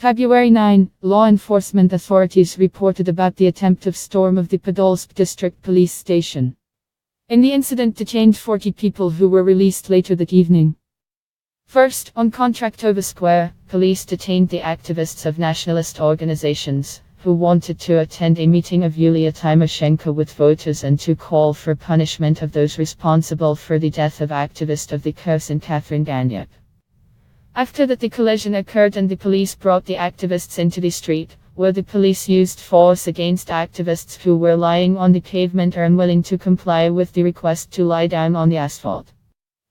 February 9, law enforcement authorities reported about the attempted storm of the Podolsk district police station. In the incident detained 40 people who were released later that evening. First, on Kontraktovo Square, police detained the activists of nationalist organizations, who wanted to attend a meeting of Yulia Tymoshenko with voters and to call for punishment of those responsible for the death of activist of the Kherson Catherine Ganyak. After that, the collision occurred and the police brought the activists into the street, where the police used force against activists who were lying on the pavement or unwilling to comply with the request to lie down on the asphalt.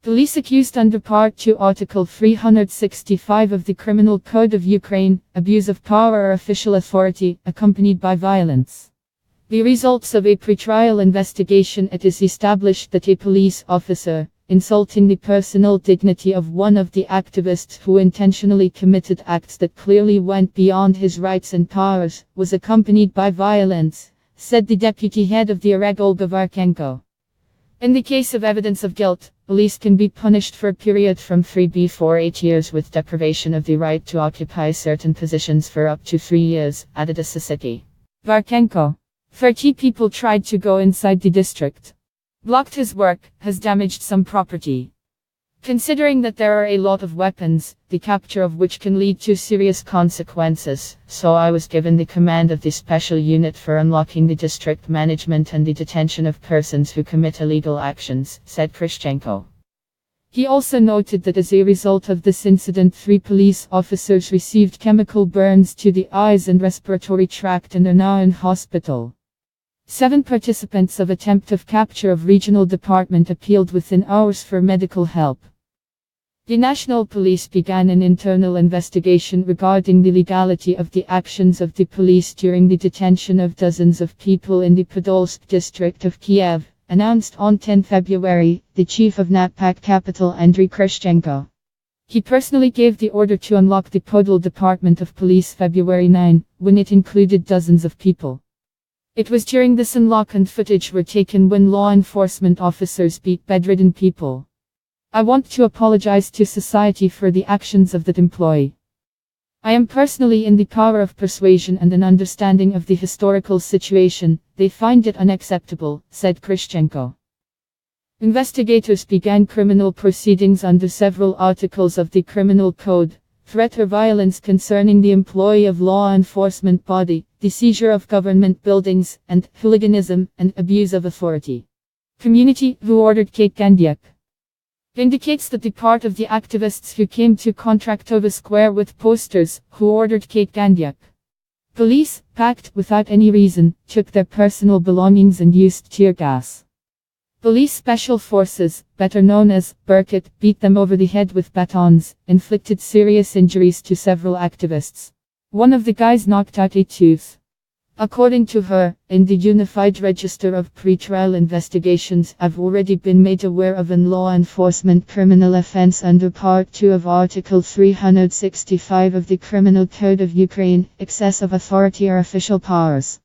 Police accused under Part 2 Article 365 of the Criminal Code of Ukraine, abuse of power or official authority, accompanied by violence. The results of a pretrial investigation: it is established that a police officer, insulting the personal dignity of one of the activists who intentionally committed acts that clearly went beyond his rights and powers, was accompanied by violence, said the deputy head of the Oreg Olga Varkenko. In the case of evidence of guilt, police can be punished for a period from 3–8 years with deprivation of the right to occupy certain positions for up to 3 years, added Assiseki. Varkenko. 30 people tried to go inside the district. Blocked his work, has damaged some property. Considering that there are a lot of weapons, the capture of which can lead to serious consequences, so I was given the command of the special unit for unlocking the district management and the detention of persons who commit illegal actions, said Krishchenko. He also noted that as a result of this incident, 3 police officers received chemical burns to the eyes and respiratory tract and are now in hospital. 7 participants of attempted capture of regional department appealed within hours for medical help. The national police began an internal investigation regarding the legality of the actions of the police during the detention of dozens of people in the Podolsk district of Kiev, announced on 10 February, the chief of NatPak capital Andriy Krishchenko. He personally gave the order to unlock the Podolsk Department of Police February 9, when it included dozens of people. It was during this unlock and footage were taken when law enforcement officers beat bedridden people. I want to apologize to society for the actions of that employee. I am personally in the power of persuasion and an understanding of the historical situation. They find it unacceptable, said Krishchenko. Investigators began criminal proceedings under several articles of the Criminal Code: threat or violence concerning the employee of law enforcement body, the seizure of government buildings, and hooliganism and abuse of authority. Community who ordered Kate Gandiak indicates that the part of the activists who came to Kontraktovo Square with posters, who ordered Kate Gandiak. Police, packed without any reason, took their personal belongings and used tear gas. Police special forces, better known as Berkut, beat them over the head with batons, inflicted serious injuries to several activists. One of the guys knocked out a tooth. According to her, in the Unified Register of Pretrial Investigations, I've already been made aware of an law enforcement criminal offense under Part 2 of Article 365 of the Criminal Code of Ukraine, excess of authority or official powers.